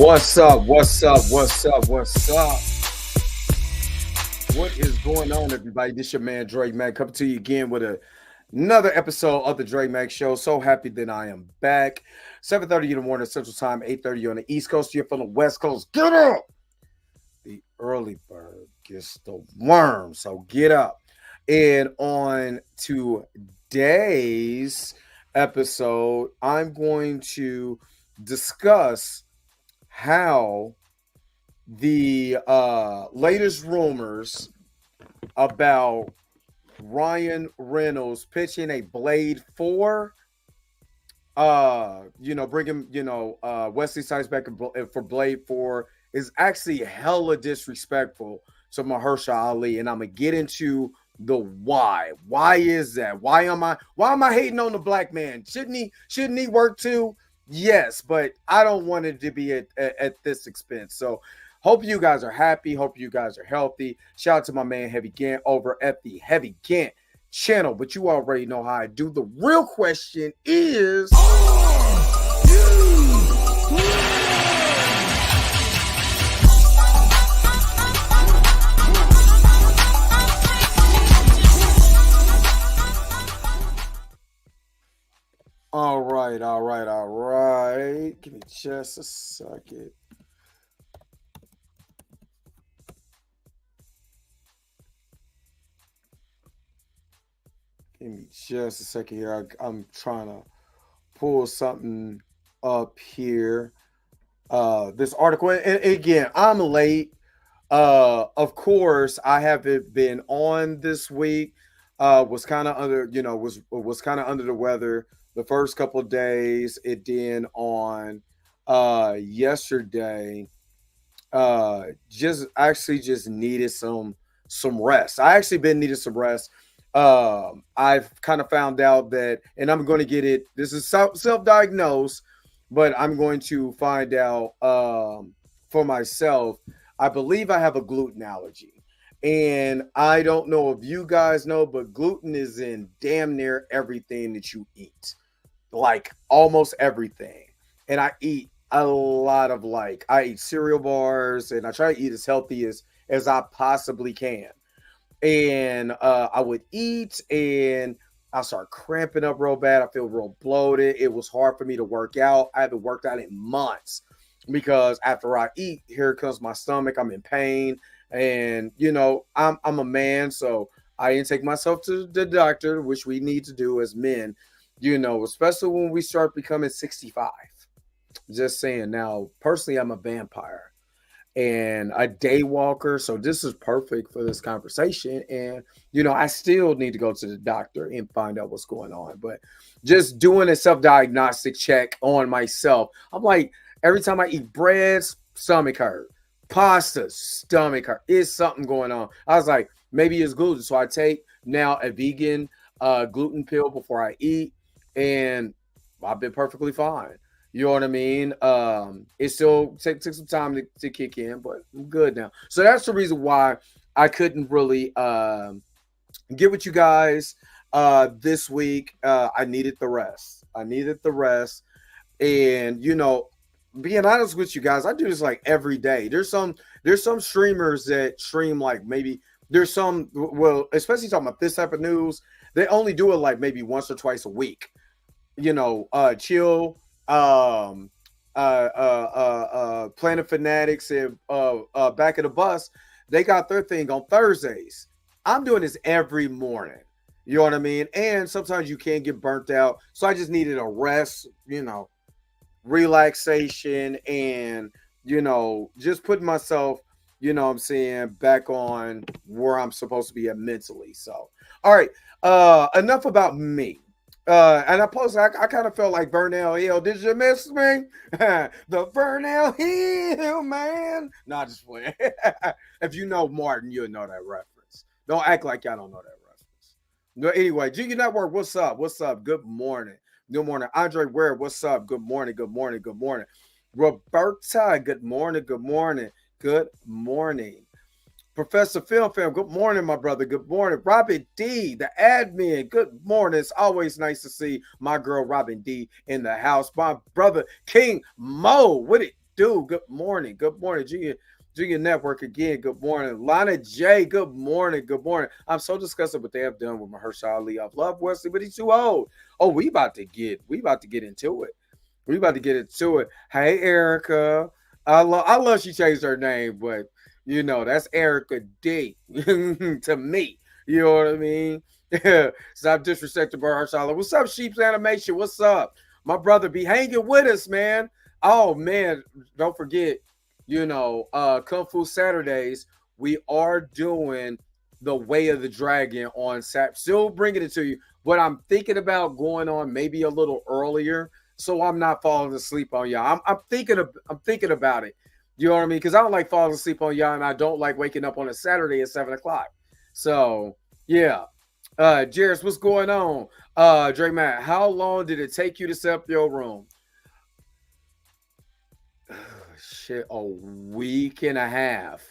What's up? What's up? What's up? What's up? What is going on, everybody? This your man Drake Mack coming to you again with another episode of the Drake Mack Show. So happy that I am back. 7:30 in the morning Central Time, 8:30 on the East Coast. You're from the West Coast. Get up! The early bird gets the worm, so get up. And on today's episode, I'm going to discuss how the latest rumors about Ryan Reynolds pitching a Blade 4, bringing, Wesley Snipes back for Blade 4 is actually hella disrespectful to Mahershala Ali, and I'm gonna get into the why. Why is that? Why am I hating on the black man? Shouldn't he work too? Yes, but I don't want it to be at this expense. So hope you guys are happy. Hope you guys are healthy. Shout out to my man Heavy Gant over at the Heavy Gant channel. But you already know how I do. The real question is, all right. Give me just a second. Give me just a second here. I'm trying to pull something up here. This article, and again, I'm late. Of course, I haven't been on this week. Was kind of under, was kind of under the weather the first couple of days. It did on yesterday. Just needed some rest. I actually been needed some rest. I've kind of found out that, and I'm going to get it. This is self-diagnosed, but I'm going to find out for myself. I believe I have a gluten allergy, and I don't know if you guys know, but gluten is in damn near everything that you eat, like almost everything. And I eat a lot of I eat cereal bars, and I try to eat as healthy as I possibly can. And I would eat, and I start cramping up real bad. I feel real bloated. It was hard for me to work out. I haven't worked out in months because after I eat, here comes my stomach. I'm in pain, and I'm a man, so I didn't take myself to the doctor, which we need to do as men. Especially when we start becoming 65. Just saying. Now, personally, I'm a vampire and a day walker, so this is perfect for this conversation. And I still need to go to the doctor and find out what's going on, but just doing a self-diagnostic check on myself, I'm like, every time I eat bread, stomach hurt, pasta, stomach hurt, is something going on. I was like, maybe it's gluten, so I take now a vegan gluten pill before I eat, and I've been perfectly fine. You know what I mean? It still took some time to kick in, but I'm good now. So that's the reason why I couldn't really get with you guys this week. I needed the rest. And being honest with you guys, I do this like every day. There's some streamers that stream like maybe there's some, well, especially talking about this type of news, they only do it like maybe once or twice a week. Chill. Planet Fanatics and Back of the Bus, they got their thing on Thursdays. I'm doing this every morning. You know what I mean? And sometimes you can get burnt out. So I just needed a rest, relaxation, and just putting myself, what I'm saying, back on where I'm supposed to be at mentally. So all right, enough about me. And I posted, I kind of felt like Vernell Hill. Did you miss me? The Vernell Hill, man. Not just playing. If you know Martin, you'll know that reference. Don't act like y'all don't know that reference. No, anyway, GQ Network, what's up? What's up? Good morning. Good morning. Andre Ware, what's up? Good morning. Good morning. Good morning. Roberta, good morning. Good morning. Good morning. Professor Film Fam, good morning, my brother. Good morning. Robin D, the admin, good morning. It's always nice to see my girl Robin D in the house. My brother King Mo, what it do? Good morning. Good morning. Junior Network again. Good morning. Lana J. Good morning. Good morning. I'm so disgusted what they have done with Mahershala Ali. I love Wesley, but he's too old. Oh, we about to get into it. We about to get into it. Hey, Erica. I love she changed her name, but that's Erica D to me. You know what I mean? Stop disrespecting Mahershala. What's up, Sheep's Animation? What's up? My brother be hanging with us, man. Oh man, don't forget, Kung Fu Saturdays. We are doing the Way of the Dragon on Sat. Still bringing it to you, but I'm thinking about going on maybe a little earlier, so I'm not falling asleep on y'all. I'm thinking about it. You know what I mean? Because I don't like falling asleep on y'all, and I don't like waking up on a Saturday at 7 o'clock. So yeah. Jairus, what's going on? Dre Matt, how long did it take you to set up your room? Shit, a week and a half.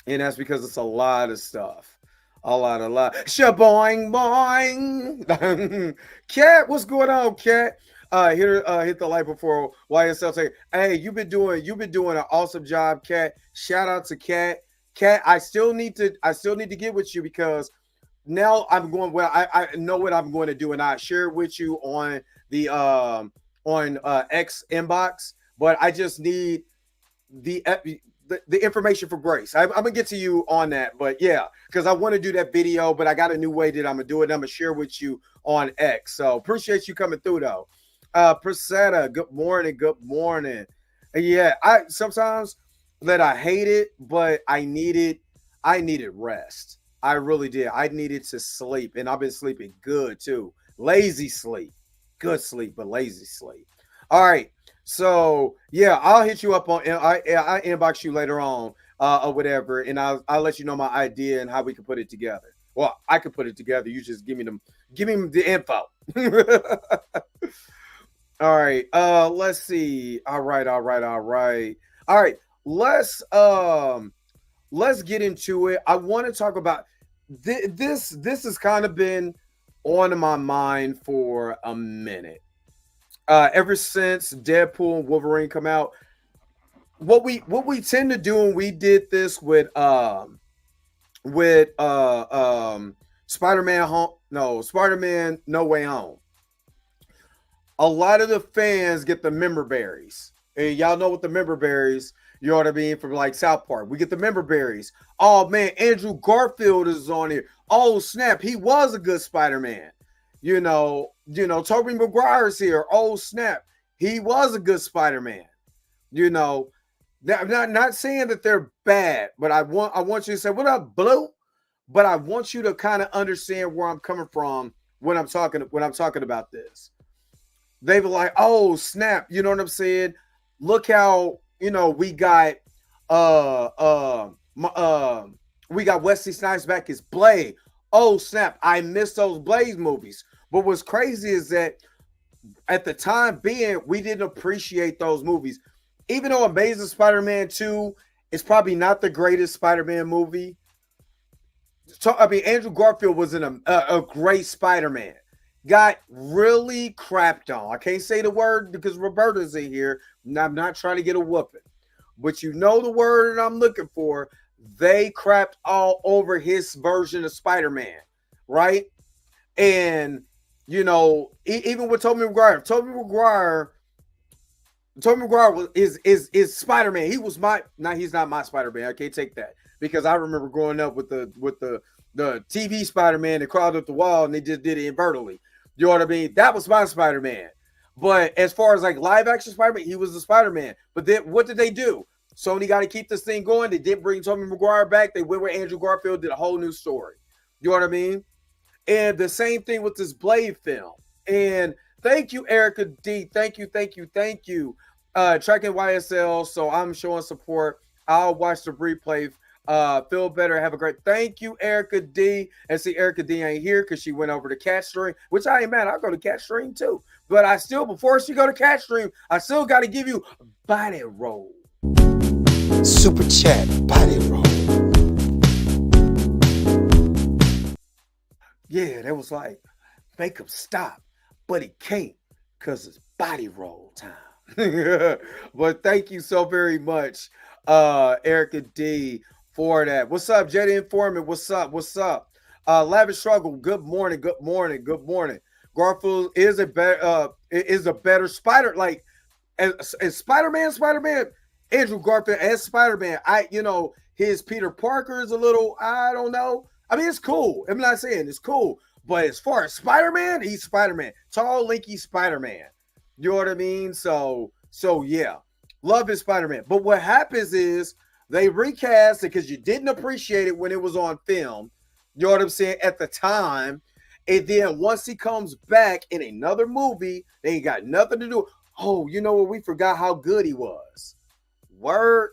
And that's because it's a lot of stuff. A lot. Shaboing boing. Cat, what's going on, Cat? Hit the like before YSL say, hey, you've been doing an awesome job, Cat. Shout out to Cat. Cat, I still need to get with you because now I'm going. Well, I know what I'm going to do, and I share it with you on the X inbox. But I just need the information for Grace. I'm gonna get to you on that, but yeah, because I want to do that video, but I got a new way that I'm gonna do it. I'm gonna share with you on X. So appreciate you coming through though. Prisetta, good morning. Yeah, I sometimes that I hate it, but I needed rest. I really did. I needed to sleep, and I've been sleeping good too. Lazy sleep, good sleep, but lazy sleep. All right. So yeah, I'll hit you up on. I inbox you later on, or whatever, and I'll let you know my idea and how we can put it together. Well, I could put it together. You just give me the info. All right. Let's see. All right. Let's get into it. I want to talk about this. This has kind of been on my mind for a minute. Ever since Deadpool and Wolverine come out, what we tend to do, and we did this with Spider-Man No Way Home. A lot of the fans get the member berries. And y'all know what the member berries, you know what I mean, from like South Park. We get the member berries. Oh man, Andrew Garfield is on here. Oh snap, he was a good Spider-Man. Tobey Maguire's here. Oh snap, he was a good Spider-Man. I'm not saying that they're bad, but I want you to say, what up, Blue? But I want you to kind of understand where I'm coming from when I'm talking about this. They were like, oh snap, you know what I'm saying? Look how we got Wesley Snipes back as Blade. Oh snap, I missed those Blade movies. But what's crazy is that at the time being, we didn't appreciate those movies. Even though Amazing Spider-Man 2 is probably not the greatest Spider-Man movie. Andrew Garfield was a great Spider-Man. Got really crapped on. I can't say the word because Roberta's in here. I'm not trying to get a whooping. But you know the word that I'm looking for. They crapped all over his version of Spider-Man. Right? And even with Tobey Maguire, is Spider-Man. He was he's not my Spider-Man. I can't take that because I remember growing up with the TV Spider-Man that crawled up the wall and they just did it invertedly. You know what I mean? That was my Spider-Man. But as far as like live action Spider-Man, he was the Spider-Man. But then what did they do? Sony got to keep this thing going. They didn't bring Tobey Maguire back. They went with Andrew Garfield, did a whole new story. You know what I mean? And the same thing with this Blade film. And thank you, Erica D. Thank you. Tracking YSL. So I'm showing support. I'll watch the replay. Feel better. Have a great. Thank you, Erica D. And see, Erica D ain't here because she went over to Cat Stream, which I ain't mad. I'll go to Cat Stream too. But I still, before she go to Cat Stream, I still got to give you body roll. Super chat body roll. Yeah, that was like, make him stop, but he can't because it's body roll time. But thank you so very much, Erica D, for that. What's up, Jetty Informant? What's up? What's up? Lavish Struggle. Good morning. Good morning. Good morning. Garfield is a better Spider, like as Spider-Man, Andrew Garfield as Spider-Man. His Peter Parker is a little, I don't know. I mean, it's cool. I'm not saying it's cool, but as far as Spider-Man, he's Spider-Man. Tall, lanky Spider-Man. You know what I mean? So yeah, love his Spider-Man. But what happens is they recast it because you didn't appreciate it when it was on film. You know what I'm saying? At the time. And then once he comes back in another movie, they ain't got nothing to do. Oh, you know what? We forgot how good he was. Word.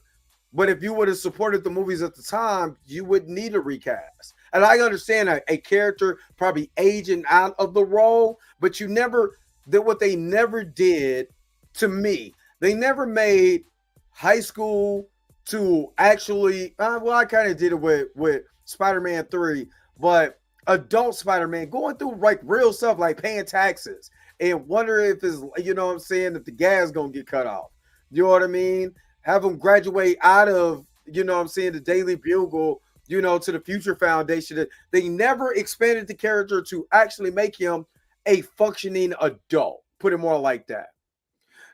But if you would have supported the movies at the time, you wouldn't need a recast. And I understand a character probably aging out of the role, but you never did what they never did to me. They never made high school to actually, I kind of did it with Spider-Man 3, but adult Spider-Man going through like real stuff like paying taxes and wonder if it's, you know what I'm saying, if the gas gonna get cut off. You know what I mean? Have him graduate out of, you know what I'm saying, the Daily Bugle, to the Future Foundation. They never expanded the character to actually make him a functioning adult. Put it more like that.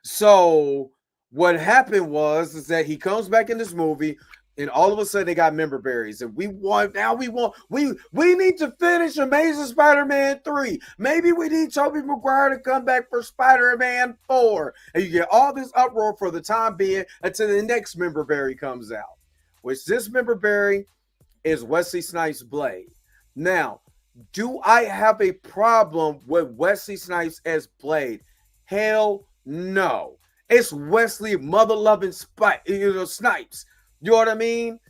So what happened is that he comes back in this movie, and all of a sudden they got member berries, and we need to finish Amazing Spider-Man 3. Maybe we need Tobey Maguire to come back for Spider-Man 4. And you get all this uproar for the time being until the next member berry comes out. Which this member berry is Wesley Snipes' Blade. Now, do I have a problem with Wesley Snipes as Blade? Hell no. It's Wesley mother-loving Snipes. You know what I mean?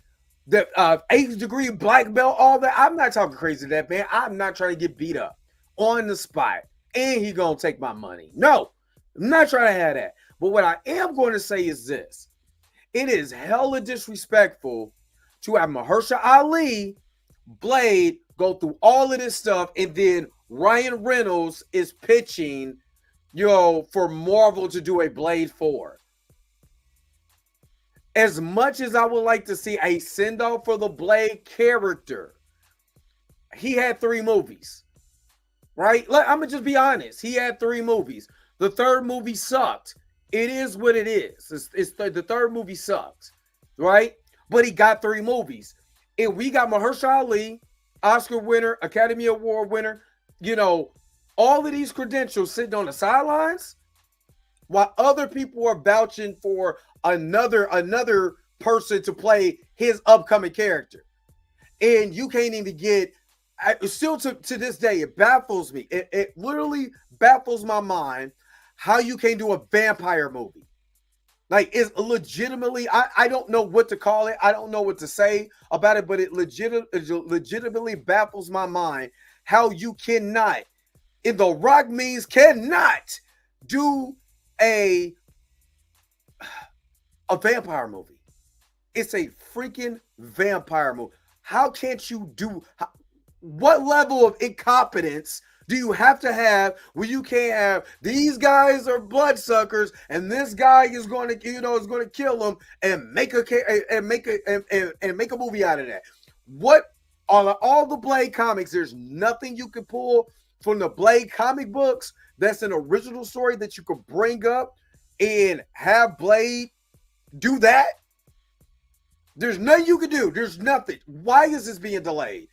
The 8th degree black belt, all that. I'm not talking crazy to that, man. I'm not trying to get beat up on the spot. And he gonna take my money. No, I'm not trying to have that. But what I am going to say is this. It is hella disrespectful to have Mahershala Ali, Blade, go through all of this stuff, and then Ryan Reynolds is pitching, for Marvel to do a Blade 4. As much as I would like to see a send-off for the Blade character, he had 3 movies, right? I'm going to just be honest. He had 3 movies. The third movie sucked. It is what it is. The third movie sucked, right? But he got 3 movies. And we got Mahershala Ali, Oscar winner, Academy Award winner, all of these credentials sitting on the sidelines while other people are vouching for another person to play his upcoming character. And you can't even get, still to this day, it baffles me. It literally baffles my mind how you can't do a vampire movie. Like, it's legitimately, I don't know what to call it. I don't know what to say about it, but it legitimately baffles my mind how you cannot, in The Rock means cannot do a vampire movie. It's a freaking vampire movie. How can't you do, what level of incompetence do you have to have where you can't have these guys are bloodsuckers and this guy is going to, is going to kill them and make a movie out of that? What on all the Blade comics, there's nothing you can pull from the Blade comic books that's an original story that you could bring up and have Blade do that? There's nothing you can do. There's nothing. Why is this being delayed?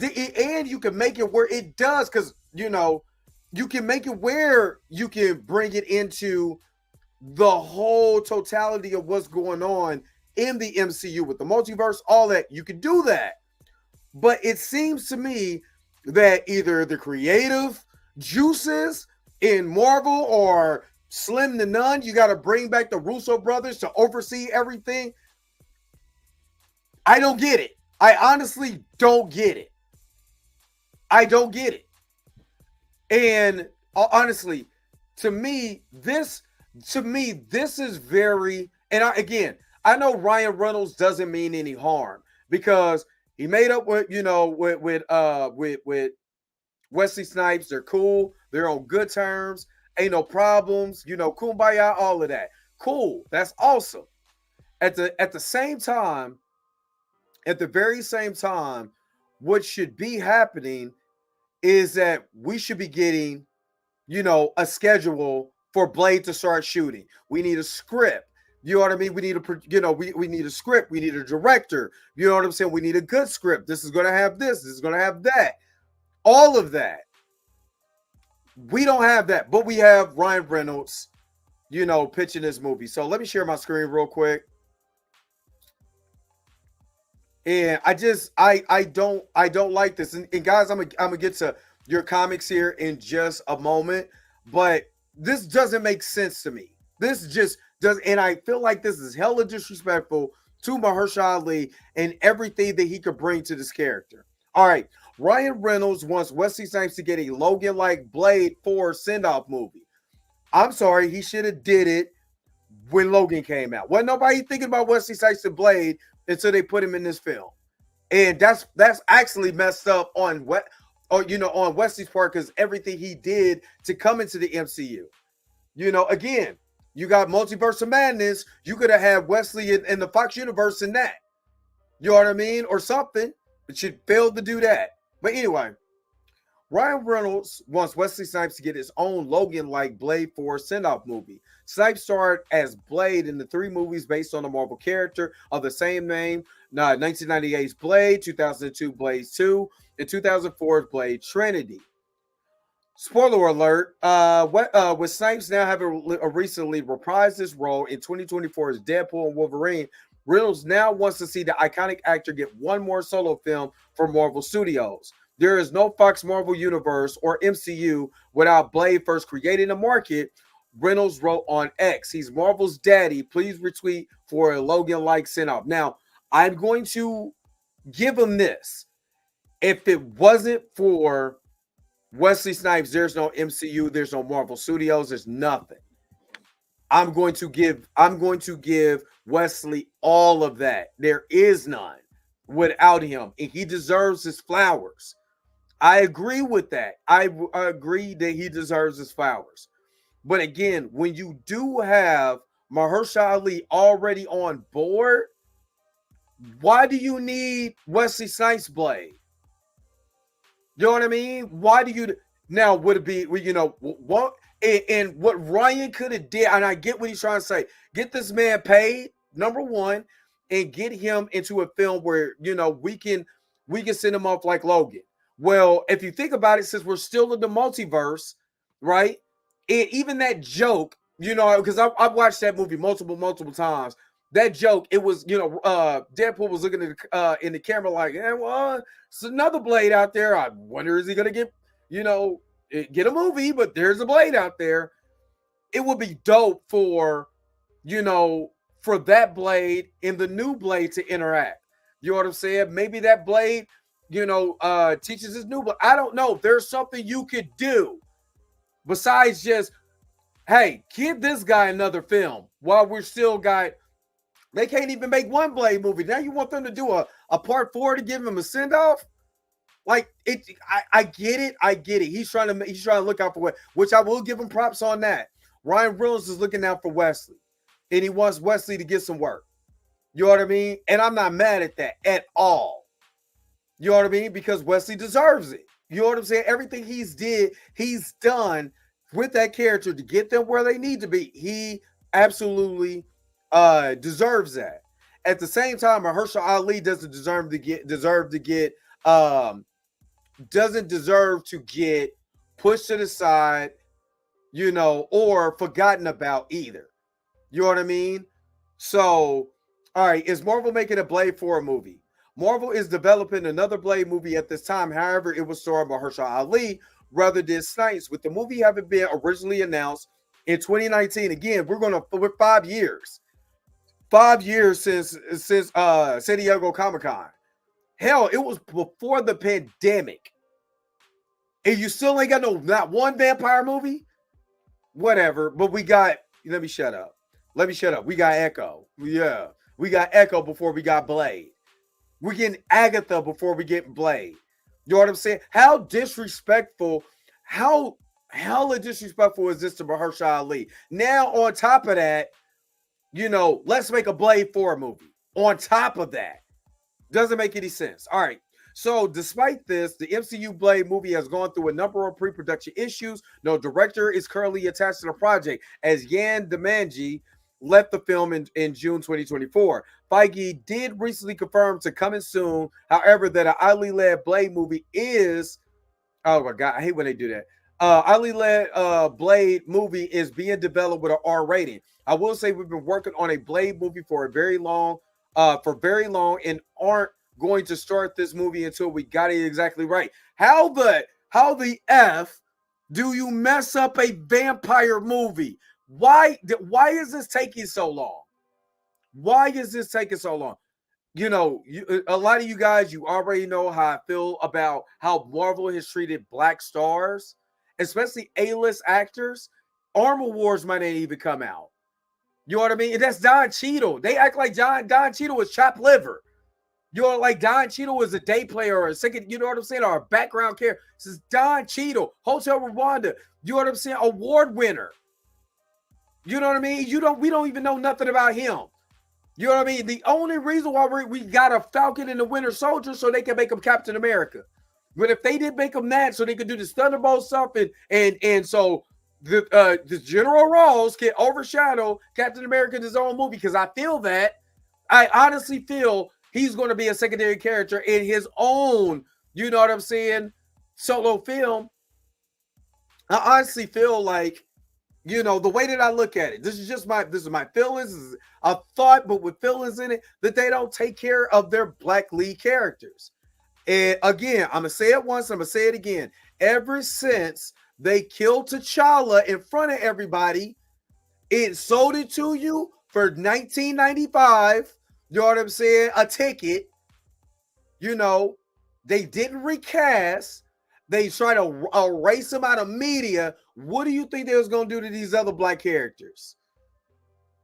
And you can make it where it does, because, you can make it where you can bring it into the whole totality of what's going on in the MCU with the multiverse, all that. You can do that. But it seems to me that either the creative juices in Marvel or slim to none, you got to bring back the Russo brothers to oversee everything. I don't get it. I honestly don't get it. I don't get it. And honestly, to me, this is very, and I know Ryan Reynolds doesn't mean any harm because he made up with, with Wesley Snipes. They're cool. They're on good terms. Ain't no problems, kumbaya, all of that. Cool. That's awesome. At the same time, at the very same time, what should be happening is that we should be getting, a schedule for Blade to start shooting. We need a script. You know what I mean? We need we need a script. We need a director. You know what I'm saying? We need a good script. This is going to have this. This is going to have that. All of that. We don't have that, but we have Ryan Reynolds, pitching this movie. So let me share my screen real quick. And I don't like this. And guys, I'm gonna get to your comics here in just a moment, but this doesn't make sense to me. This just does, and I feel like this is hella disrespectful to Mahershala Ali and everything that he could bring to this character. All right, Ryan Reynolds wants Wesley Snipes to get a Logan-like Blade 4 send-off movie. I'm sorry, he should have did it when Logan came out. Wasn't nobody thinking about Wesley Snipes and Blade until they put him in this film, and that's actually messed up on on Wesley's part, because everything he did to come into the MCU. Again, you got Multiverse of Madness. You could have had Wesley in the Fox universe in that. You know what I mean, or something, but you failed to do that. But anyway, Ryan Reynolds wants Wesley Snipes to get his own Logan-like Blade 4 send-off movie. Snipes starred as Blade in the 3 movies based on the Marvel character of the same name: 1998's Blade, 2002 Blade 2, and 2004's Blade Trinity. Spoiler alert, with Snipes now having recently reprised his role in 2024's Deadpool and Wolverine, Reynolds now wants to see the iconic actor get one more solo film for Marvel Studios. There is no Fox Marvel Universe or MCU without Blade first creating a market, Reynolds wrote on X. He's Marvel's daddy. Please retweet for a Logan-like send-off. Now, I'm going to give him this. If it wasn't for Wesley Snipes, there's no MCU, there's no Marvel Studios, there's nothing. I'm going to give Wesley all of that. There is none without him, and he deserves his flowers. I agree with that. I agree that he deserves his flowers. But again, when you do have Mahershala Ali already on board, why do you need Wesley Snipes Blade? You know what I mean? Why do you now? Would it be what? And what Ryan could have did, and I get what he's trying to say. Get this man paid, number one, and get him into a film where we can send him off like Logan. Well, if you think about it, since we're still in the multiverse, right? And even that joke, because I've watched that movie multiple times. That joke, it was, Deadpool was looking at in the camera like, well, it's another Blade out there. I wonder, is he going to get a movie? But there's a Blade out there. It would be dope for that Blade and the new Blade to interact. You know what I'm saying? Maybe that Blade, teaches his new Blade. I don't know. There's something you could do besides just, hey, give this guy another film while we're still got. They can't even make one Blade movie. Now you want them to do a part 4 to give him a send-off? Like it, I get it. I get it. He's trying to look out for what, which I will give him props on that. Ryan Reynolds is looking out for Wesley, and he wants Wesley to get some work. You know what I mean? And I'm not mad at that at all. You know what I mean? Because Wesley deserves it. You know what I'm saying? Everything he's done with that character to get them where they need to be. He absolutely deserves that. At the same time, Mahershala Ali doesn't deserve to get pushed to the side, or forgotten about either. You know what I mean? So, all right, is Marvel making a Blade 4 movie? Marvel is developing another Blade movie at this time. However, it will star Mahershala Ali rather than Snipes, with the movie having been originally announced in 2019. Again, we're 5 years. 5 years since San Diego Comic-Con. Hell, it was before the pandemic. And you still ain't got not one vampire movie? Whatever. But we got, let me shut up. We got Echo. Yeah. We got Echo before we got Blade. We're getting Agatha before we get Blade. You know what I'm saying? How disrespectful, how hella disrespectful is this to Mahershala Ali? Now, on top of that, let's make a Blade 4 movie. On top of that, doesn't make any sense. All right. So, despite this, the MCU Blade movie has gone through a number of pre-production issues. No director is currently attached to the project, as Yan Demanji left the film in June 2024. Feige did recently confirm to coming soon, however, that an Ali-led Blade movie is, oh my God, I hate when they do that. Ali-led Blade movie is being developed with an R rating. I will say we've been working on a Blade movie for very long, and aren't going to start this movie until we got it exactly right. How the F do you mess up a vampire movie? Why is this taking so long? Why is this taking so long? A lot of you guys, you already know how I feel about how Marvel has treated black stars, especially A-list actors. Armor Wars might not even come out. You know what I mean? And that's Don Cheadle. They act like Don Cheadle was chopped liver. Like Don Cheadle was a day player or a second, you know what I'm saying, or a background character. This is Don Cheadle, Hotel Rwanda. You know what I'm saying? Award winner. You know what I mean? We don't even know nothing about him. You know what I mean? The only reason why we got a Falcon and the Winter Soldier so they can make him Captain America. But if they didn't make him that, so they could do this Thunderbolt stuff, and so the General Ross can overshadow Captain America in his own movie, because I honestly feel he's going to be a secondary character in his own, you know what I'm saying, solo film. I honestly feel like, the way that I look at it, this is my feelings, this is a thought, but with feelings in it, that they don't take care of their black lead characters. And again, I'm going to say it once, I'm going to say it again. Ever since they killed T'Challa in front of everybody, it sold it to you for $19.95. You know what I'm saying? A ticket. They didn't recast. They try to erase them out of media. What do you think they was going to do to these other black characters?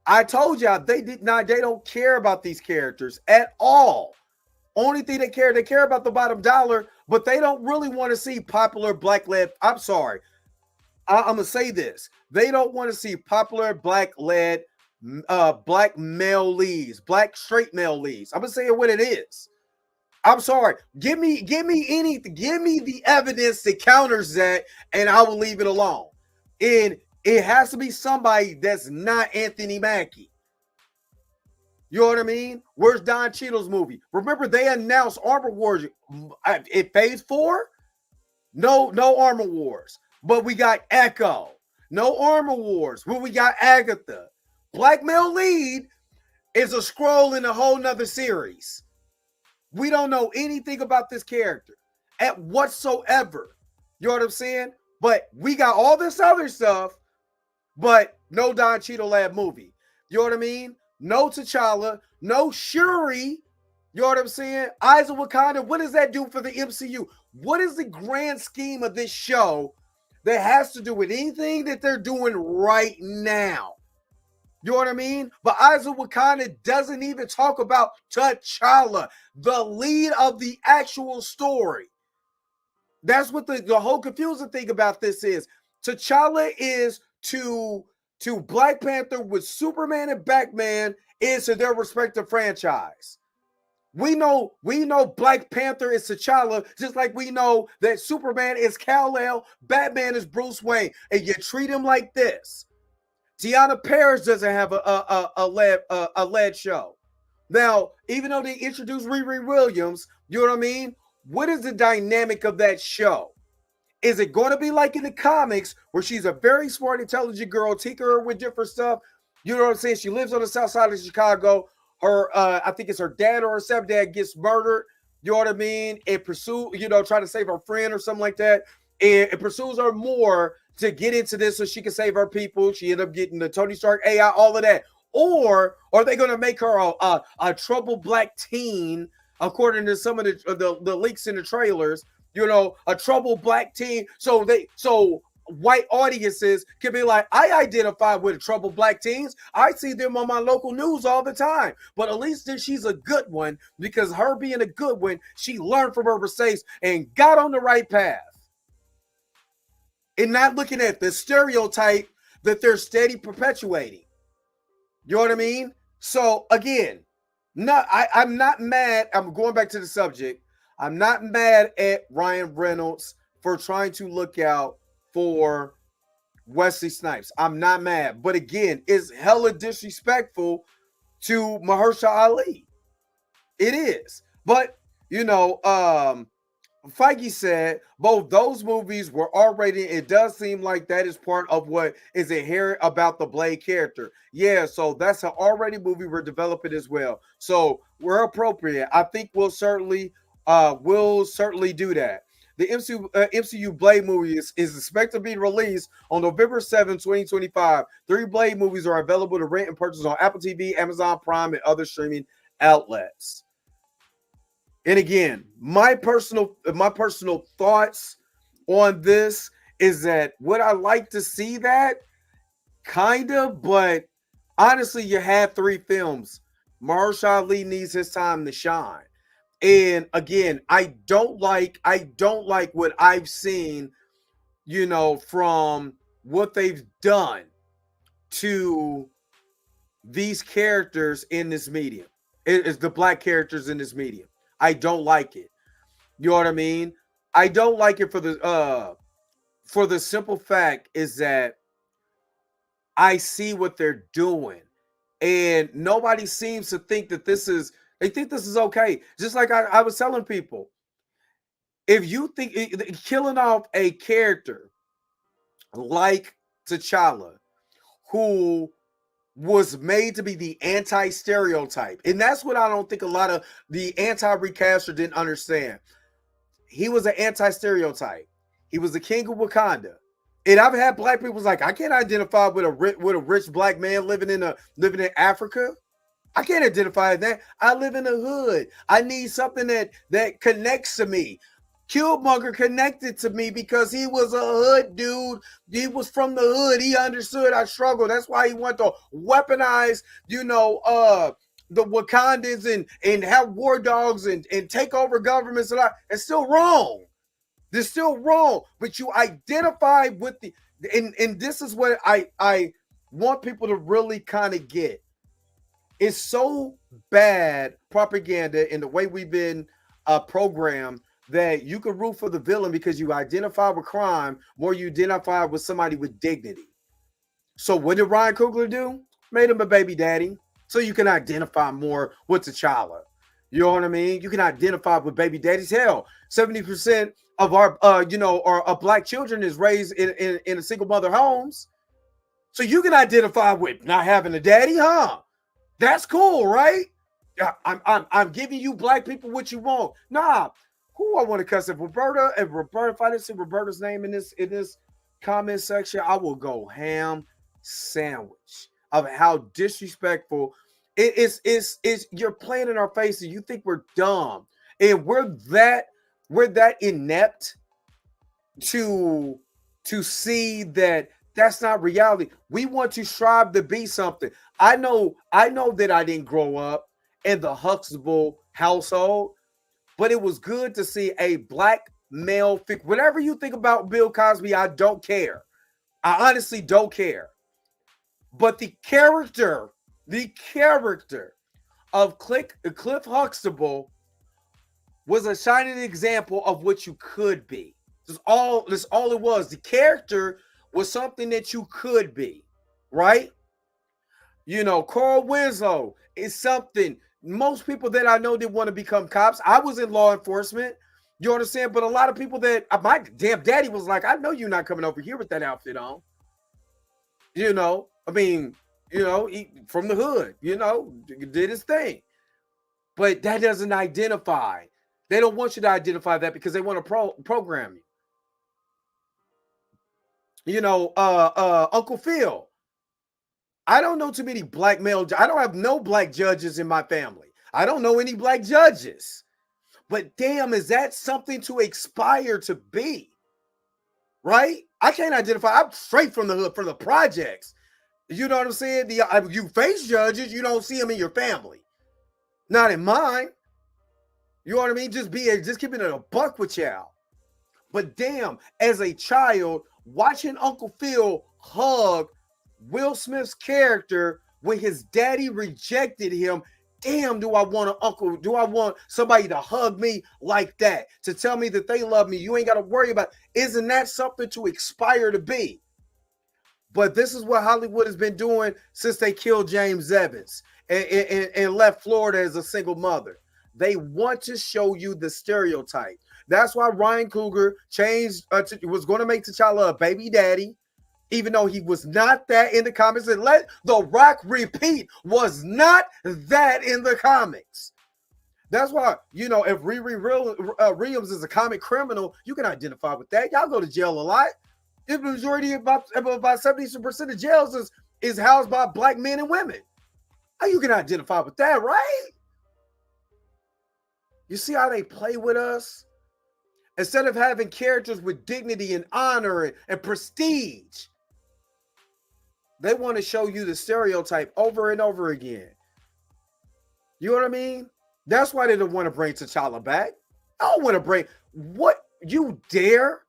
I told y'all they don't care about these characters at all. Only thing they care about the bottom dollar, but they don't really want to see popular black-led. I'm sorry. I'm going to say this. They don't want to see popular black-led black male leads, black straight male leads. I'm going to say it what it is. I'm sorry. Give me the evidence that counters that, and I will leave it alone. And it has to be somebody that's not Anthony Mackie. You know what I mean? Where's Don Cheadle's movie? Remember, they announced Armor Wars in Phase 4? No Armor Wars. But we got Echo. No Armor Wars. But we got Agatha. Black male lead is a scroll in a whole nother series. We don't know anything about this character at whatsoever. You know what I'm saying? But we got all this other stuff, but no Don Cheadle lab movie. You know what I mean? No T'Challa, no Shuri. You know what I'm saying? Eyes of Wakanda. What does that do for the MCU? What is the grand scheme of this show that has to do with anything that they're doing right now? You know what I mean? But Eyes of Wakanda doesn't even talk about T'Challa, the lead of the actual story. That's what the whole confusing thing about this is. T'Challa is to Black Panther what Superman and Batman is to their respective franchise. We know Black Panther is T'Challa, just like we know that Superman is Kal-El, Batman is Bruce Wayne, and you treat him like this. Tiana Paris doesn't have a lead show. Now, even though they introduced Riri Williams, you know what I mean? What is the dynamic of that show? Is it going to be like in the comics where she's a very smart, intelligent girl, tinker her with different stuff? You know what I'm saying? She lives on the south side of Chicago. Her, I think it's her dad or her stepdad gets murdered. You know what I mean? And try to save her friend or something like that. And it pursues her more to get into this so she can save her people. She ended up getting the Tony Stark AI, all of that. Or are they going to make her a troubled black teen, according to some of the leaks in the trailers? A troubled black teen. So white audiences can be like, I identify with troubled black teens. I see them on my local news all the time. But at least she's a good one, because her being a good one, she learned from her mistakes and got on the right path. and not looking at the stereotype that they're steady perpetuating. You know what I mean? So again, I'm not mad. I'm going back to the subject. I'm not mad at Ryan Reynolds for trying to look out for Wesley Snipes. I'm not mad. But again, it's hella disrespectful to Mahershala Ali. It is. But, Feige said both those movies were R-rated. It does seem like that is part of what is inherent about the Blade character. Yeah, so that's an R-rated movie we're developing as well. So we're appropriate. I think we'll certainly do that. The MCU Blade movie is expected to be released on November 7, 2025. 3 Blade movies are available to rent and purchase on Apple TV, Amazon Prime, and other streaming outlets. And again, my personal thoughts on this is that would I like to see that? Kind of, but honestly, you had 3 films. Mahershala Ali needs his time to shine. And again, I don't like what I've seen, from what they've done to these characters in this medium. It is the black characters in this medium. I don't like it. You know what I mean? I don't like it for the simple fact is that I see what they're doing. And nobody seems to think that they think this is okay. Just like I was telling people, if you think killing off a character like T'Challa, who was made to be the anti-stereotype, and that's what I don't think a lot of the anti-recaster didn't understand. He was an anti-stereotype. He was the king of Wakanda. And I've had black people like, I can't identify with a rich black man living in Africa. I can't identify with that. I live in the hood. I need something that connects to me. Killmonger connected to me because he was a hood dude. He was from the hood. He understood our struggle. That's why he wanted to weaponize, the Wakandans and have war dogs and take over governments. It's still wrong. It's still wrong. But you identify with and this is what I want people to really kind of get. It's so bad propaganda in the way we've been programmed that you can root for the villain because you identify with crime more you identify with somebody with dignity. So what did Ryan Coogler do? Made him a baby daddy so you can identify more with T'Challa. You know what I mean? You can identify with baby daddies. Hell, 70% of our black children is raised in a single mother homes. So you can identify with not having a daddy, huh? That's cool, right? Yeah, I'm giving you black people what you want. Nah, who I want to cuss? If I didn't see Roberta's name in this comment section, I will go ham sandwich of how disrespectful it is. You're playing in our face and you think we're dumb. And we're that inept to see that that's not reality. We want to strive to be something. I know that I didn't grow up in the Huxtable household, but it was good to see a black male figure. Whatever you think about Bill Cosby, I don't care. I honestly don't care. But the character of Cliff Huxtable was a shining example of what you could be. That's all it was. The character was something that you could be, right? Carl Winslow is something most people that I know that want to become cops. I was in law enforcement. You understand? But a lot of people that my damn daddy was like, I know you're not coming over here with that outfit on. He from the hood, did his thing. But that doesn't identify. They don't want you to identify that because they want to program you. Uncle Phil. I don't know too many black male. I don't have no black judges in my family. I don't know any black judges. But damn, is that something to aspire to be? Right? I can't identify. I'm straight from the hood, from the projects. You know what I'm saying? You face judges, you don't see them in your family. Not in mine. You know what I mean? Just keeping it a buck with y'all. But damn, as a child, watching Uncle Phil hug Will Smith's character when his daddy rejected him. Damn, do I want an uncle? Do I want somebody to hug me like that? To tell me that they love me? You ain't got to worry about it. Isn't that something to aspire to be? But this is what Hollywood has been doing since they killed James Evans and left Florida as a single mother. They want to show you the stereotype. That's why Ryan Coogler changed, was going to make T'Challa a baby daddy, even though he was not that in the comics. And let The Rock repeat, was not that in the comics. That's why, you know, if Riri Williams is a comic criminal, you can identify with that. Y'all go to jail a lot. The majority, about 70% of jails is housed by black men and women. How you can identify with that, right? You see how they play with us? Instead of having characters with dignity and honor and prestige, they want to show you the stereotype over and over again. You know what I mean? That's why they don't want to bring T'Challa back. I don't want to bring, what, you dare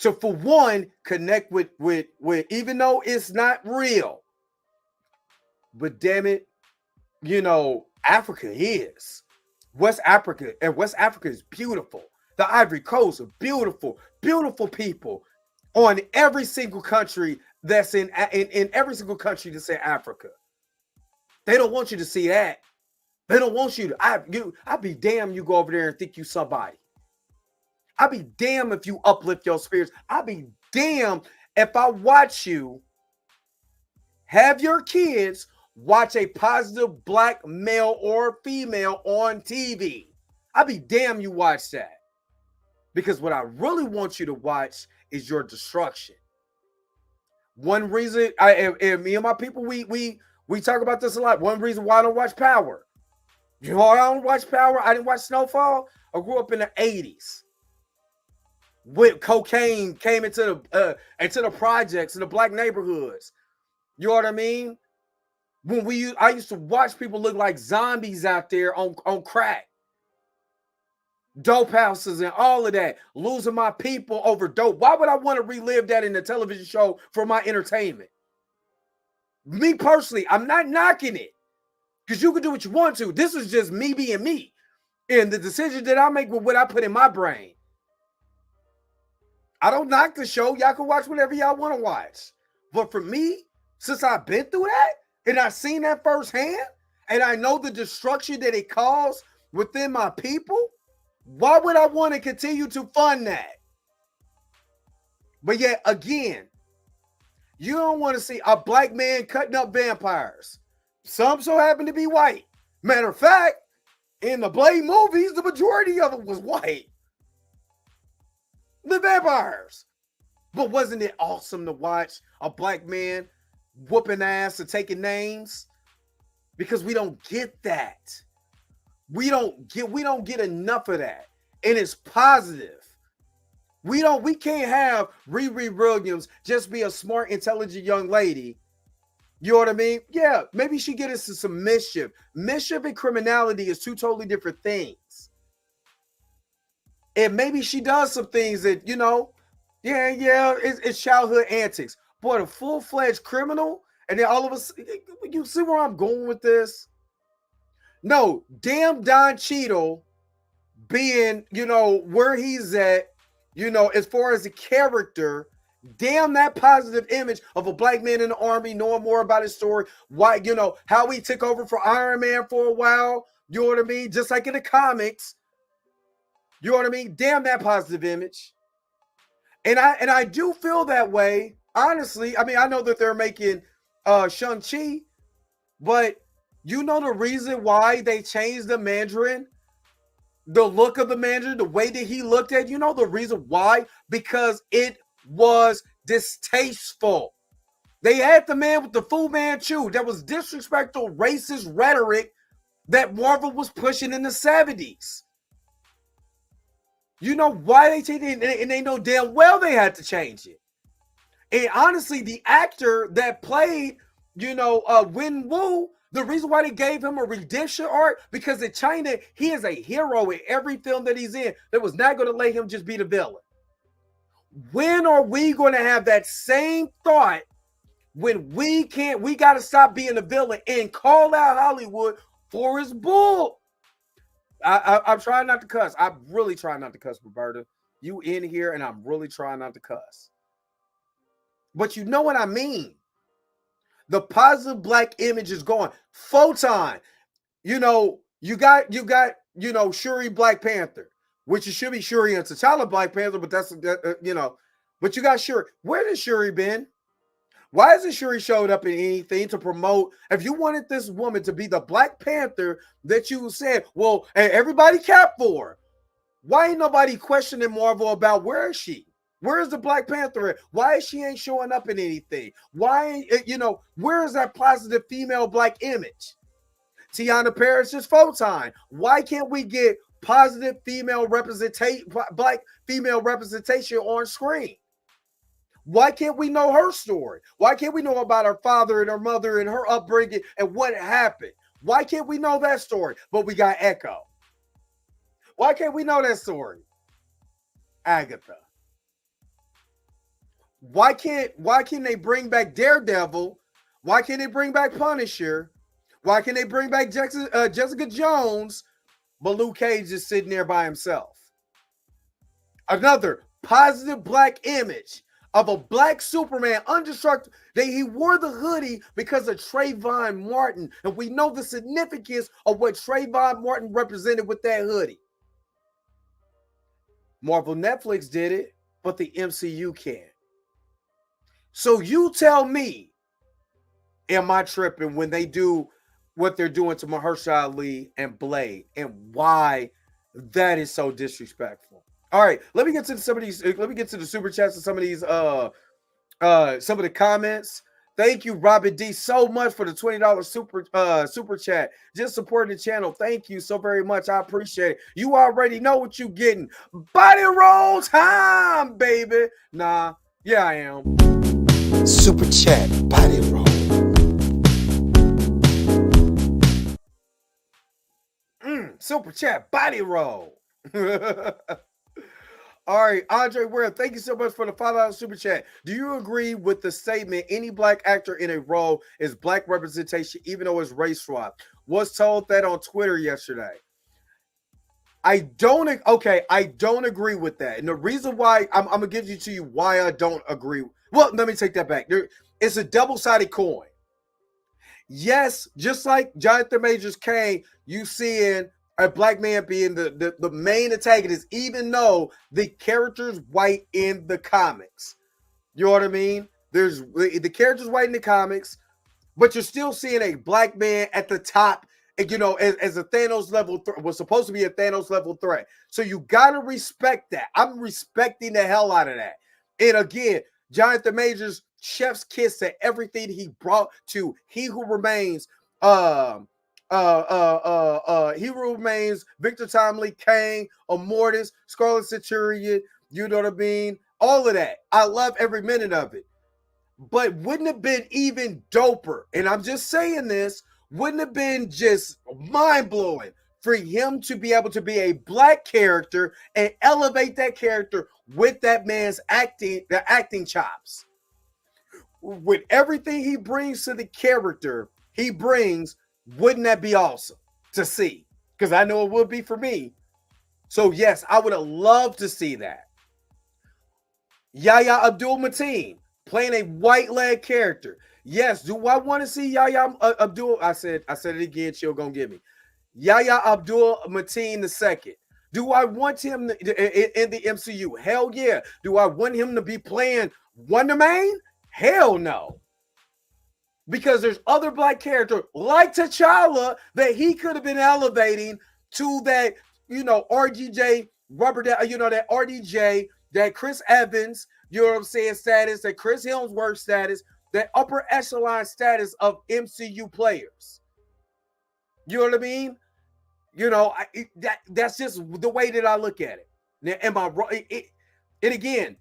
to, for one, connect with, even though it's not real. But damn it, you know, Africa is. West Africa, and West Africa is beautiful. The Ivory Coast are beautiful, beautiful people on every single country that's in every single country that's in Africa. They don't want you to see that. They don't want you to. I'd be damned you go over there and think you somebody. I'd be damned if you uplift your spirits. I'd be damned if I watch you have your kids watch a positive black male or female on TV. I'd be damned you watch that. Because what I really want you to watch is your destruction. One reason, and me and my people, we talk about this a lot. One reason why I don't watch Power. You know, I don't watch Power. I didn't watch Snowfall. I grew up in the 80s. With cocaine came into the projects in the black neighborhoods. You know what I mean? I used to watch people look like zombies out there on crack. Dope houses and all of that. Losing my people over dope. Why would I want to relive that in a television show for my entertainment? Me personally, I'm not knocking it. Because you can do what you want to. This is just me being me. And the decision that I make with what I put in my brain. I don't knock the show. Y'all can watch whatever y'all want to watch. But for me, since I've been through that, and I've seen that firsthand, and I know the destruction that it caused within my people, why would I want to continue to fund that? But yet, again, you don't want to see a black man cutting up vampires. Some so happen to be white. Matter of fact, in the Blade movies, the majority of it was white. The vampires. But wasn't it awesome to watch a black man whooping ass and taking names? Because we don't get that. We don't get enough of that. And it's positive. We can't have Riri Williams just be a smart, intelligent young lady. You know what I mean? Yeah, maybe she get into some mischief. Mischief and criminality is two totally different things. And maybe she does some things that, you know, it's childhood antics. But a full-fledged criminal, and then all of us, you see where I'm going with this? No, damn Don Cheadle being, you know, where he's at, you know, as far as the character, damn that positive image of a black man in the army, knowing more about his story, why, you know, how he took over for Iron Man for a while, you know what I mean? Just like in the comics, you know what I mean? Damn that positive image. And I do feel that way, honestly. I mean, I know that they're making Shang-Chi, but you know the reason why they changed the Mandarin? The look of the Mandarin, the way that he looked at, you know the reason why? Because it was distasteful. They had the man with the Fu Manchu. That was disrespectful, racist rhetoric that Marvel was pushing in the 70s. You know why they changed it? And they know damn well they had to change it. And honestly, the actor that played, you know, Win Wu, the reason why they gave him a redemption arc, because in China, he is a hero in every film that he's in. That was not going to let him just be the villain. When are we going to have that same thought when we got to stop being a villain and call out Hollywood for its bull? I'm trying not to cuss. I'm really trying not to cuss, Roberta. You in here, and I'm really trying not to cuss. But you know what I mean. The positive black image is gone. Photon, you got Shuri Black Panther, which it should be Shuri and T'Challa Black Panther, but that's but you got Shuri. Where has Shuri been? Why hasn't Shuri showed up in anything to promote? If you wanted this woman to be the Black Panther that you said, well, hey, everybody cap for her. Why ain't nobody questioning Marvel about where is she? Where is the Black Panther at? Why is she ain't showing up in anything? Why, where is that positive female black image? Tiana Paris is Photon. Why can't we get positive female representation, black female representation on screen? Why can't we know her story? Why can't we know about her father and her mother and her upbringing and what happened? Why can't we know that story? But we got Echo. Why can't we know that story? Agatha. Why can't they bring back Daredevil? Why can't they bring back Punisher? Why can't they bring back Jessica Jones? But Luke Cage is sitting there by himself. Another positive black image of a black Superman, undestructible. He wore the hoodie because of Trayvon Martin, and we know the significance of what Trayvon Martin represented with that hoodie. Marvel Netflix did it, but the MCU can't. So you tell me, am I tripping when they do what they're doing to Mahershala Ali and Blade, and why that is so disrespectful? All right, let me get to some of these. Let me get to the super chats and some of these. Some of the comments. Thank you, Robert D, so much for the $20 super chat. Just supporting the channel. Thank you so very much. I appreciate it. You already know what you're getting. Body roll time, baby. Nah, yeah, I am. Super chat, body roll. Super chat, body roll. All right, Andre Ware, thank you so much for the $5 super chat. Do you agree with the statement any black actor in a role is black representation, even though it's race swap? Was told that on Twitter yesterday. I don't agree with that. And the reason why, I'm going to give you to you why I don't agree. Well, let me take that back. It's a double-sided coin. Yes, just like Jonathan Majors Kane, you seeing a black man being the main antagonist, even though the character's white in the comics. You know what I mean? There's the character's white in the comics, but you're still seeing a black man at the top, as a Thanos level was supposed to be a Thanos level threat. So you gotta respect that. I'm respecting the hell out of that. And again, Jonathan Majors, chef's kiss to everything he brought to He Who Remains. He remains Victor Timely, Kang, Immortus, Scarlet Centurion, you know what I mean? All of that. I love every minute of it. But wouldn't it have been even doper? And I'm just saying this, wouldn't it have been just mind-blowing for him to be able to be a black character and elevate that character with that man's the acting chops? With everything he brings to the character, wouldn't that be awesome to see? Because I know it would be for me. So yes, I would have loved to see that. Yahya Abdul-Mateen playing a white-led character. Yes, do I want to see Yahya Abdul? I said it again. She'll gonna get me. Yahya Abdul-Mateen II. Do I want him in the MCU? Hell yeah. Do I want him to be playing Wonder Man? Hell no. Because there's other black characters like T'Challa that he could have been elevating to that, RDJ, that RDJ, that Chris Evans, you know what I'm saying, status, that Chris Hemsworth status, that upper echelon status of MCU players. You know what I mean? That's just the way that I look at it. Now, am I wrong? And again,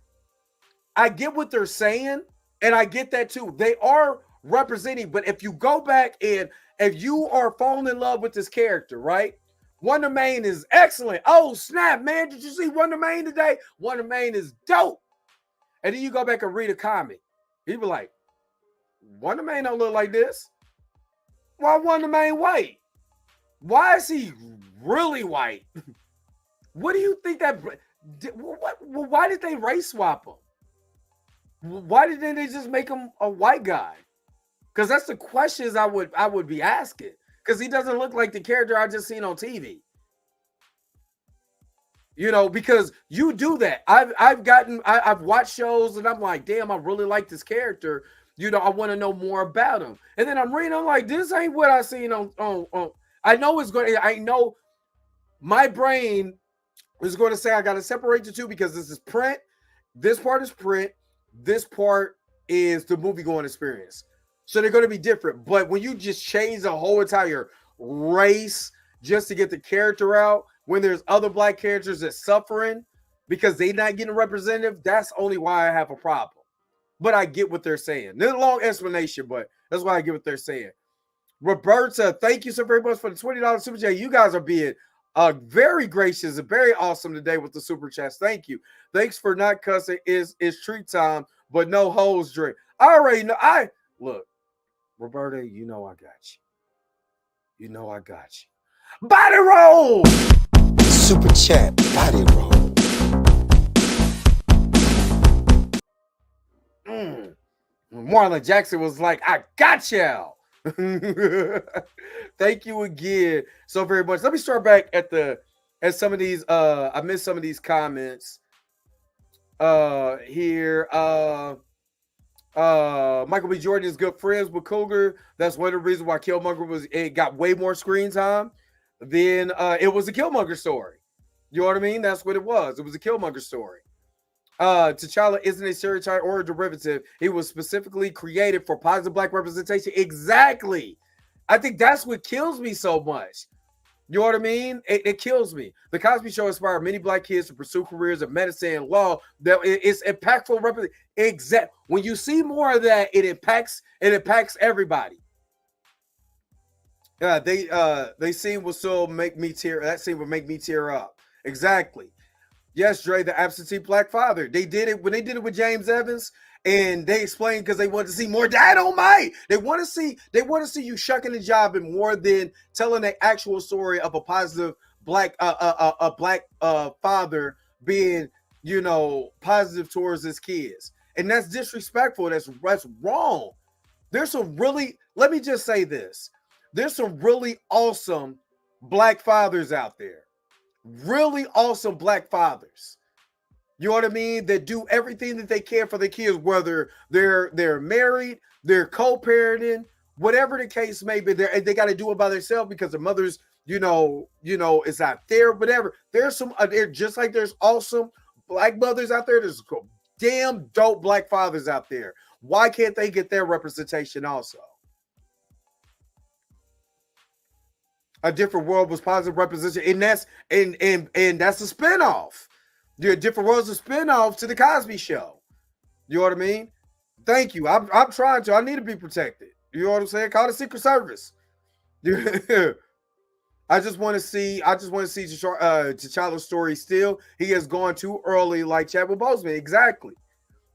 I get what they're saying, and I get that too. They are representing, but if you go back and if you are falling in love with this character, right? Wonder Man is excellent. Oh snap, man! Did you see Wonder Man today? Wonder Man is dope. And then you go back and read a comic. He be like, Wonder Man don't look like this. Why Wonder Man white? Why is he really white? What do you think that? Why did they race swap him? Why didn't they just make him a white guy? Because that's the questions I would be asking. Because he doesn't look like the character I just seen on TV. You know, because you do that. I've watched shows and I'm like, damn, I really like this character. You know, I want to know more about him. And then I'm reading, I'm like, this ain't what I seen on. I know it's going. I know my brain is going to say I got to separate the two because this is print. This part is print. This part is the movie going experience. So they're going to be different. But when you just change the whole entire race just to get the character out, when there's other black characters that's suffering because they're not getting representative, that's only why I have a problem. But I get what they're saying. There's a long explanation, but that's why I get what they're saying. Roberta, thank you so very much for the $20 super chat. You guys are being very gracious and very awesome today with the super chats. Thank you. Thanks for not cussing. It's treat time, but no hoes drink. I already know. Look, Roberta, you know I got you. You know I got you. Body roll! Super chat, body roll. Marlon Jackson was like, I got y'all. Thank you again so very much. Let me start back at some of these. I missed some of these comments. Here. Michael B. Jordan is good friends with Cougar. That's one of the reasons why Killmonger got way more screen time than it was a Killmonger story. You know what I mean? That's what it was. It was a Killmonger story. T'Challa isn't a stereotype or a derivative. He was specifically created for positive black representation. Exactly. I think that's what kills me so much. You know what I mean? It kills me. The Cosby Show inspired many black kids to pursue careers in medicine and law. That it's impactful. When you see more of that, it impacts everybody. Yeah, they scene will still make me tear. That scene would make me tear up. Exactly. Yes, Dre, the absentee black father. They did it when they did it with James Evans, and they explained because they wanted to see more dynamite. They want to see you shucking the job and more than telling the actual story of a positive black father being, you know, positive towards his kids. And that's disrespectful. That's wrong. There's some really, let me just say this. There's some really awesome black fathers out there. Really awesome black fathers. You know what I mean? That do everything that they can for their kids, whether they're married, they're co-parenting, whatever the case may be. They got to do it by themselves because the mothers, you know, is out there, whatever. There's some, just like there's awesome black mothers out there, there's damn dope black fathers out there. Why can't they get their representation also? A Different World was positive representation, and that's a spinoff. A Different World is a spinoff to the Cosby Show. You know what I mean? Thank you. I'm trying to. I need to be protected. You know what I'm saying? Call the Secret Service. I just want to see T'Challa's story still. He has gone too early, like Chadwick Boseman. Exactly.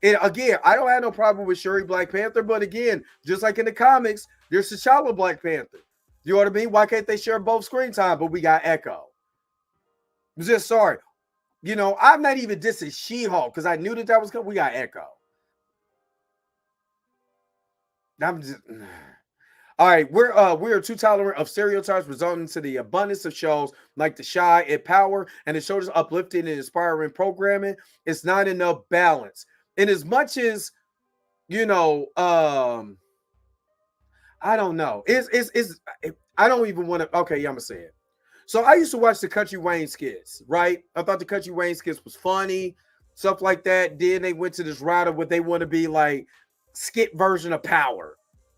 And again, I don't have no problem with Shuri Black Panther, but again, just like in the comics, there's T'Challa Black Panther. You know what I mean? Why can't they share both screen time? But we got Echo. I'm just sorry. You know, I'm not even dissing She-Hulk because I knew that was coming. We got Echo. I'm just all right. We're too tolerant of stereotypes, resulting to the abundance of shows like The Shy and Power, and it shows uplifting and inspiring programming. It's not enough balance. And as much as, you know, I don't know. I don't even want to. Okay, yeah, I'm gonna say it. So I used to watch the Country Wayne skits, right? I thought the Country Wayne skits was funny, stuff like that. Then they went to this route of what they want to be like skit version of Power.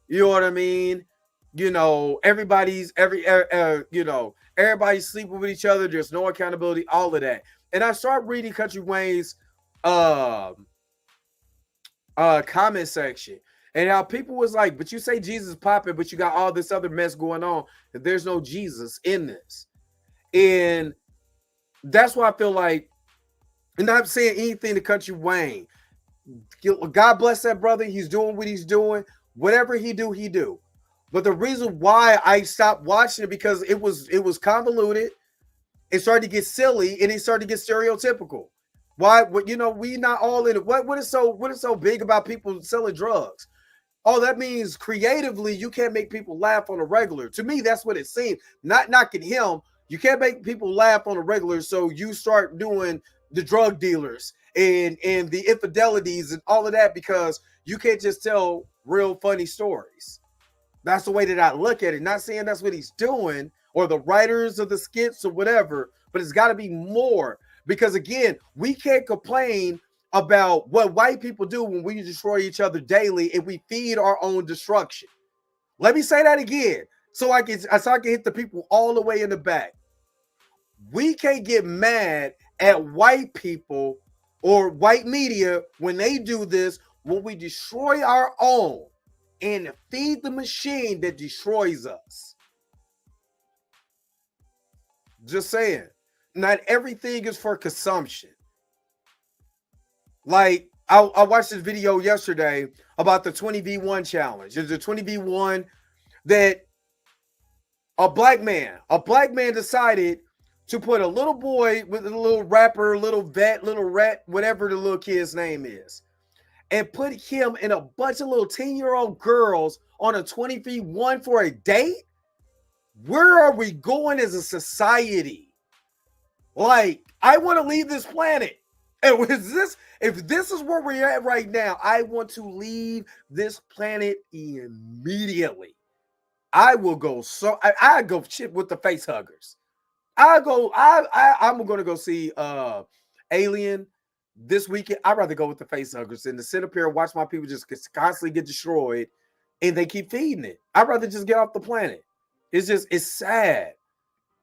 You know what I mean? You know, everybody's sleeping with each other. There's no accountability, all of that. And I started reading Country Wayne's comment section. And how people was like, but you say Jesus popping, but you got all this other mess going on. And there's no Jesus in this. And that's why I feel like, and I'm saying anything to Country Wayne. God bless that brother. He's doing what he's doing. Whatever he do, he do. But the reason why I stopped watching it because it was convoluted. It started to get silly and it started to get stereotypical. Why? We not all in it. What is so big about people selling drugs? Oh, that means creatively you can't make people laugh on a regular. To me, that's what it seemed. Not knocking him. You can't make people laugh on a regular, so you start doing the drug dealers and the infidelities and all of that because you can't just tell real funny stories. That's the way that I look at it. Not saying that's what he's doing or the writers of the skits or whatever, but it's got to be more because again, we can't complain about what white people do when we destroy each other daily and we feed our own destruction. Let me say that again so I can hit the people all the way in the back. We can't get mad at white people or white media when they do this when we destroy our own and feed the machine that destroys us. Just saying. Not everything is for consumption. Like, I watched this video yesterday about the 20v1 challenge. There's a 20v1 that a black man decided to put a little boy with a little rapper, little vet, little rat, whatever the little kid's name is, and put him and a bunch of little 10-year-old girls on a 20v1 for a date? Where are we going as a society? Like, I want to leave this planet. And if this is where we're at right now, I want to leave this planet immediately. I will go I go shit with the face huggers. I'm gonna go see Alien this weekend. I'd rather go with the face huggers than to sit up here and watch my people just constantly get destroyed and they keep feeding it. I'd rather just get off the planet. It's sad.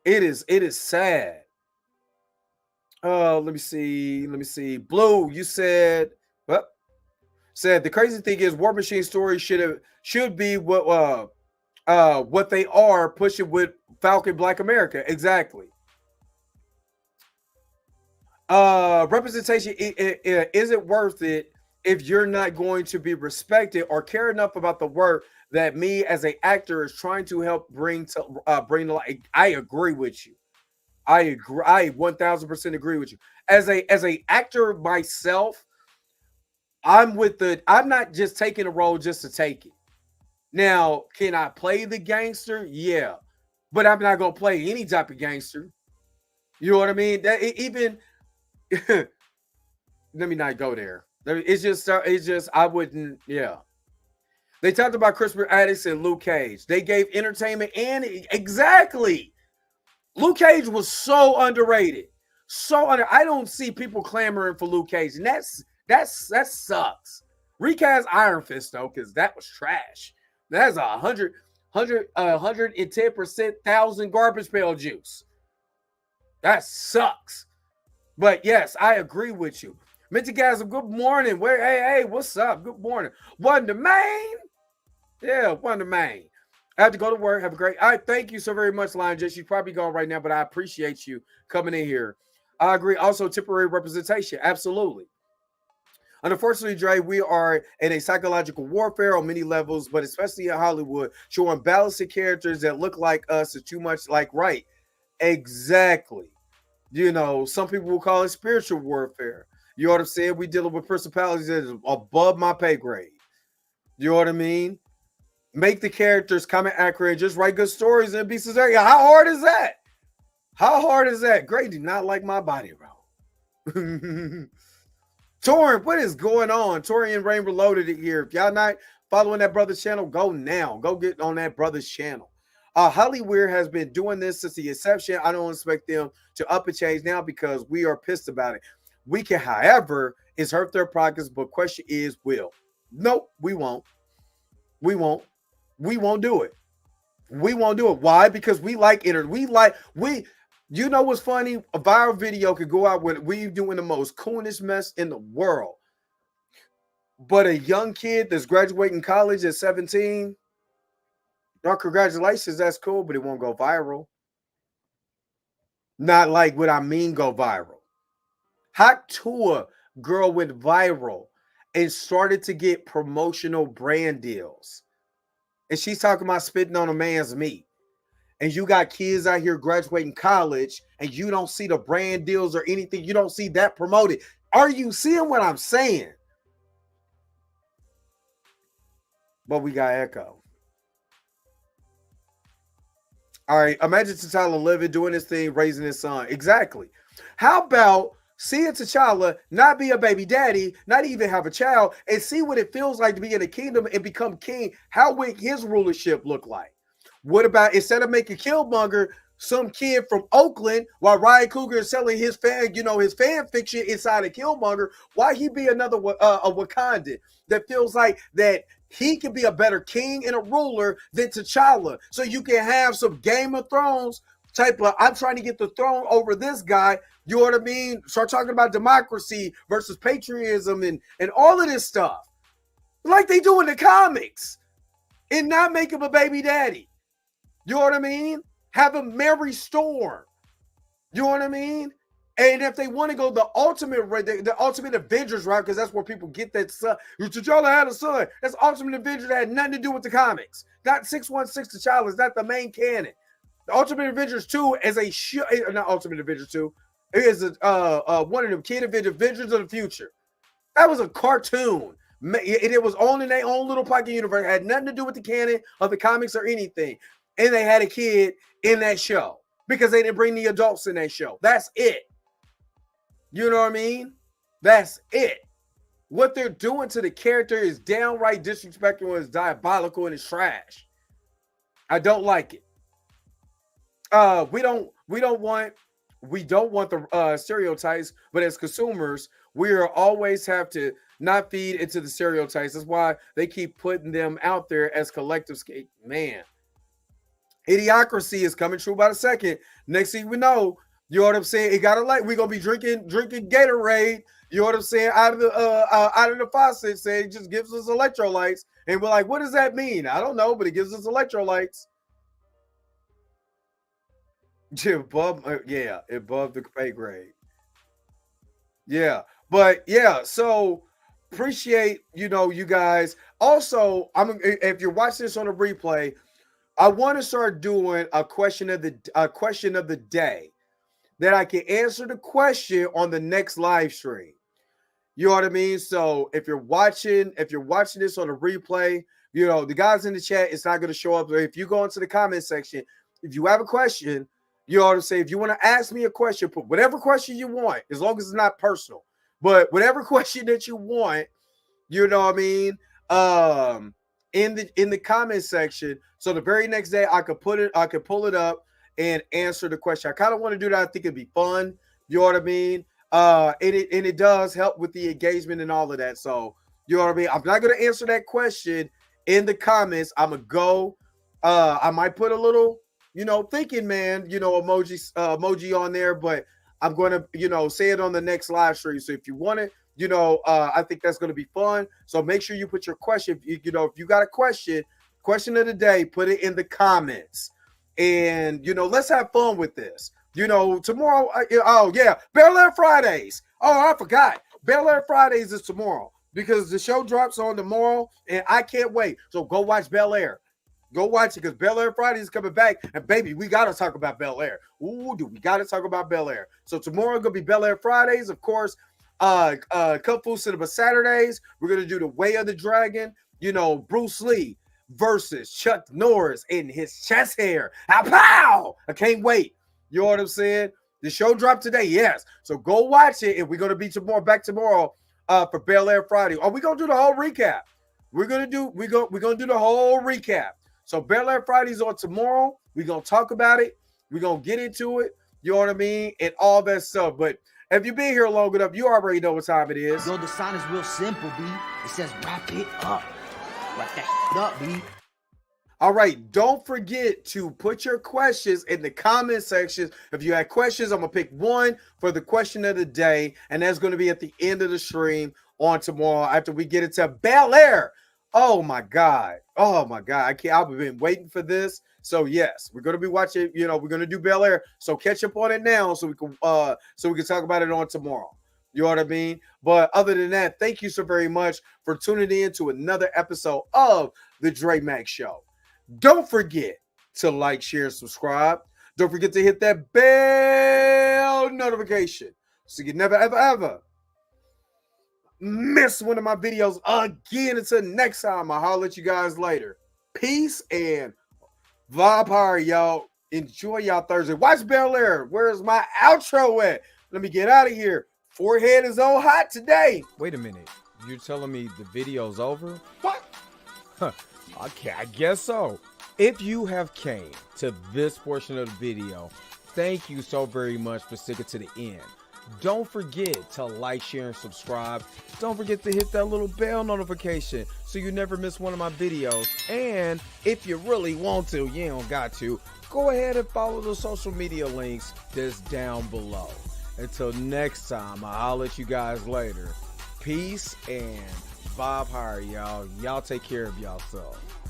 It is sad. Let me see. Blue, you said the crazy thing is War Machine stories should be what they are pushing with Falcon Black America. Exactly. Representation isn't worth it if you're not going to be respected or care enough about the work that me as an actor is trying to help bring to light. I agree with you. I agree. I 1000% agree with you. As a actor myself, I'm not just taking a role just to take it. Now, can I play the gangster? Yeah. But I'm not going to play any type of gangster. You know what I mean? Let me not go there. It's just I wouldn't, yeah. They talked about Crispin Addicts and Luke Cage. They gave entertainment and exactly. Luke Cage was so underrated. I don't see people clamoring for Luke Cage. And that sucks. Recast Iron Fist though, because that was trash. That's 110% thousand garbage pail juice. That sucks. But yes, I agree with you. Minty guys, good morning. Hey, what's up? Good morning. Wonder Main. Yeah, Wonder Main. I have to go to work. Have a great. All right, thank you so very much, Lion J. She's probably gone right now, but I appreciate you coming in here. I agree. Also, temporary representation. Absolutely. Unfortunately, Dre, we are in a psychological warfare on many levels, but especially in Hollywood, showing balanced characters that look like us is too much like right. Exactly. You know, some people will call it spiritual warfare. You know what I'm saying? We dealing with principalities that is above my pay grade. You know what I mean? Make the characters comment accurate, just write good stories and be sincere. How hard is that? How hard is that? Great, do not like my body roll. Torin, what is going on? Torian Rain Reloaded it here. If y'all not following that brother's channel, go now. Go get on that brother's channel. Hollywood has been doing this since the inception. I don't expect them to up and change now because we are pissed about it. We can, however, it's hurt their pockets, but question is, will? Nope, we won't. We won't. We won't do it. We won't do it. Why? Because we like internet. You know what's funny? A viral video could go out with we doing the most coolest mess in the world. But a young kid that's graduating college at 17, no, congratulations, that's cool, but it won't go viral. Not like what I mean go viral. Hot Tour girl went viral and started to get promotional brand deals. And she's talking about spitting on a man's meat. And you got kids out here graduating college and you don't see the brand deals or anything. You don't see that promoted. Are you seeing what I'm saying? But we got echo. All right, imagine T'Challa living, doing his thing, raising his son. Exactly. How about seeing T'Challa not be a baby daddy, not even have a child, and see what it feels like to be in a kingdom and become king? How would his rulership look like? What about instead of making Killmonger some kid from Oakland while Ryan Coogler is selling his his fan fiction inside of Killmonger, why he be another a Wakandan that feels like that he can be a better king and a ruler than T'Challa? So you can have some Game of Thrones type of, I'm trying to get the throne over this guy. You know what I mean? Start talking about democracy versus patriotism and all of this stuff. Like they do in the comics. And not make him a baby daddy. You know what I mean? Have him marry Storm. You know what I mean? And if they want to go the ultimate Avengers route, because that's where people get that son. T'Challa had a son. That's Ultimate Avengers that had nothing to do with the comics. Not 616 T'Challa is not the main canon. The Ultimate Avengers 2 is not Ultimate Avengers 2. It is one of them kid Avengers of the future. That was a cartoon. It was on in their own little pocket universe. It had nothing to do with the canon of the comics or anything. And they had a kid in that show because they didn't bring the adults in that show. That's it. You know what I mean? That's it. What they're doing to the character is downright disrespectful and it's diabolical and it's trash. I don't like it. We don't want the stereotypes, but as consumers, we always have to not feed into the stereotypes. That's why they keep putting them out there as collective skate. Man, idiocracy is coming true by the second. Next thing we know, you know what I'm saying? It gotta we're gonna be drinking Gatorade. You know what I'm saying? Out of the faucet, saying it just gives us electrolytes, and we're like, what does that mean? I don't know, but it gives us electrolytes. Above the pay grade. Yeah, but yeah, so appreciate you guys. Also, if you're watching this on a replay, I want to start doing a question of the day that I can answer the question on the next live stream. You know what I mean? So if you're watching this on a replay, the guys in the chat, it's not going to show up. If you go into the comment section, if you have a question, you ought to say, if you want to ask me a question, put whatever question you want, as long as it's not personal. But whatever question that you want, you know what I mean, in the comment section. So the very next day I could pull it up and answer the question. I kind of want to do that. I think it'd be fun. You know what I mean? And it does help with the engagement and all of that. So you know what I mean? I'm not going to answer that question in the comments. I'm going to go. I might put a little, thinking man, emoji on there, but I'm going to, say it on the next live stream. So if you want it, I think that's going to be fun. So make sure you put your question. If you got a question of the day, put it in the comments. And, let's have fun with this. Tomorrow, Bel Air Fridays. Oh, I forgot. Bel Air Fridays is tomorrow because the show drops on tomorrow and I can't wait. So go watch Bel Air. Go watch it because Bel Air Fridays is coming back. And baby, we got to talk about Bel Air. Ooh, dude, we got to talk about Bel Air. So tomorrow going to be Bel Air Fridays. Of course, Kung Fu Cinema Saturdays. We're going to do the Way of the Dragon. Bruce Lee versus Chuck Norris in his chest hair. Pow! I can't wait. You know what I'm saying? The show dropped today, yes. So go watch it, and we're gonna be back tomorrow for Bel Air Friday. Are we gonna do the whole recap? We're gonna do the whole recap. So Bel Air Friday's on tomorrow. We're gonna talk about it. We're gonna get into it. You know what I mean? And all that stuff. But if you've been here long enough, you already know what time it is. Yo, the sign is real simple, B. It says wrap it up. Wrap that up, B. All right, don't forget to put your questions in the comment section. If you have questions, I'm going to pick one for the question of the day, and that's going to be at the end of the stream on tomorrow after we get into Bel Air. Oh, my God. I've been waiting for this. So, yes, we're going to be watching, we're going to do Bel Air. So catch up on it now so we can talk about it on tomorrow. You know what I mean? But other than that, thank you so very much for tuning in to another episode of the Dre Max Show. Don't forget to like, share, and subscribe. Don't forget to hit that bell notification so you never, ever, ever miss one of my videos again. Until next time, I'll holler at you guys later. Peace and vibe power, y'all. Enjoy y'all Thursday. Watch Bel Air. Where's my outro at? Let me get out of here. Forehead is on hot today. Wait a minute. You're telling me the video's over? What? Okay, I guess so. If you have came to this portion of the video, thank you so very much for sticking to the end. Don't forget to like, share, and subscribe. Don't forget to hit that little bell notification so you never miss one of my videos. And if you really want to, you don't got to, go ahead and follow the social media links that's down below. Until next time, I'll let you guys later. Peace and vibe higher, y'all. Y'all take care of yourself.